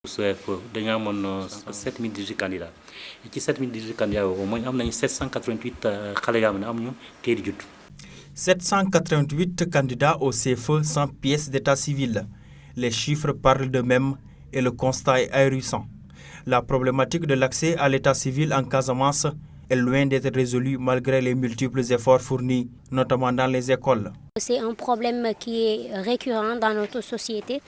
CFE dañu amoon 7018 candidats et ci 7018 candidats au moins am nañu 788 xale yoo xam ne amuñu kayit juddu. 788 candidats au CFE sans pièce d'état civil. Les chiffres parlent d'eux-mêmes et le constat est ahurissant. La problématique de l'accès à l'état civil en Casamance est loin d'être résolue malgré les multiples efforts fournis, notamment dans les écoles. C'est un problème qui est récurrent dans notre société.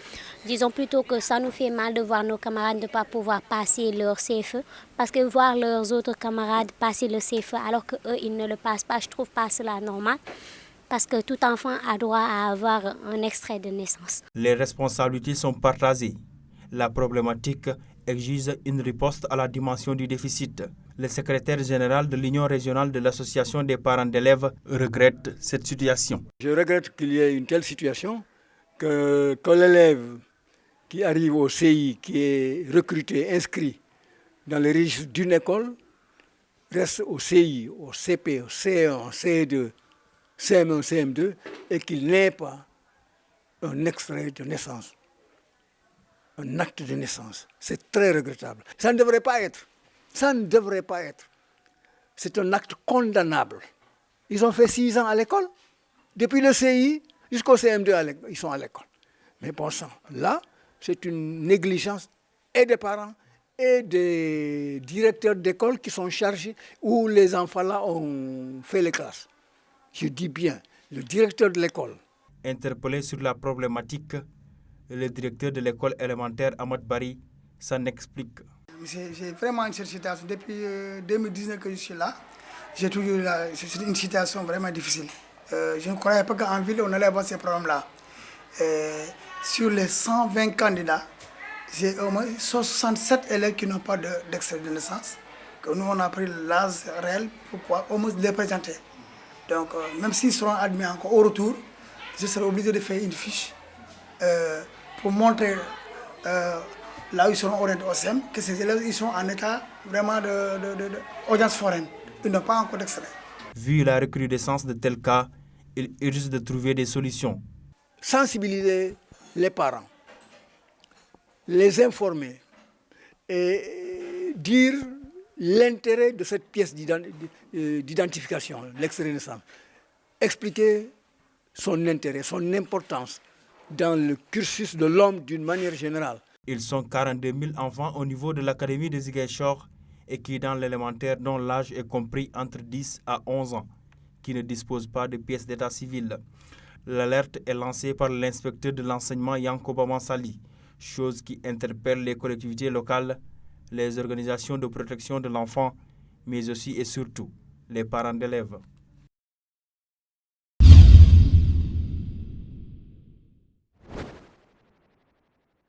Disons plutôt que ça nous fait mal de voir nos camarades ne pas pouvoir passer leur CFE, parce que voir leurs autres camarades passer le CFE alors qu'eux, ils ne le passent pas, je ne trouve pas cela normal, parce que tout enfant a droit à avoir un extrait de naissance. Les responsabilités sont partagées. La problématique exige une riposte à la dimension du déficit. Le secrétaire général de l'Union régionale de l'association des parents d'élèves regrette cette situation. Je regrette qu'il y ait une telle situation, que l'élève qui arrive au CI, qui est recruté, inscrit dans le registre d'une école, reste au CI, au CP, au CE1, CE2, CM1, CM2, et qu'il n'ait pas un extrait de naissance, un acte de naissance. C'est très regrettable. Ça ne devrait pas être. Ça ne devrait pas être. C'est un acte condamnable. Ils ont fait 6 ans à l'école. Depuis le CI jusqu'au CM2, ils sont à l'école. Mais bon sang, là, c'est une négligence et des parents et des directeurs d'école qui sont chargés, où les enfants là ont fait les classes. Je dis bien, le directeur de l'école. Interpellé sur la problématique, le directeur de l'école élémentaire Ahmad Bari s'en explique. J'ai vraiment cette situation. Depuis 2019 que je suis là, c'est une situation vraiment difficile. Je ne croyais pas qu'en ville, on allait avoir ces problèmes-là. Sur les 120 candidats, j'ai au moins 67 élèves qui n'ont pas d'extrait de naissance. Que nous, on a pris l'âge réel pour pouvoir au moins les présenter. Donc, même s'ils seront admis encore au retour, je serai obligé de faire une fiche pour montrer là où ils seront orientés au SEM, que ces élèves ils sont en état vraiment d'audience foraine. Ils n'ont pas encore d'extrait. Vu la recrudescence de tels cas, il urge de trouver des solutions. Sensibiliser les parents, les informer et dire l'intérêt de cette pièce d'identification, l'extrait de naissance. Expliquer son intérêt, son importance dans le cursus de l'homme d'une manière générale. Ils sont 42 000 enfants au niveau de l'académie de Ziguinchor et qui dans l'élémentaire dont l'âge est compris entre 10 à 11 ans, qui ne disposent pas de pièces d'état civil. L'alerte est lancée par l'inspecteur de l'enseignement Yankoba Mansali, chose qui interpelle les collectivités locales, les organisations de protection de l'enfant, mais aussi et surtout les parents d'élèves.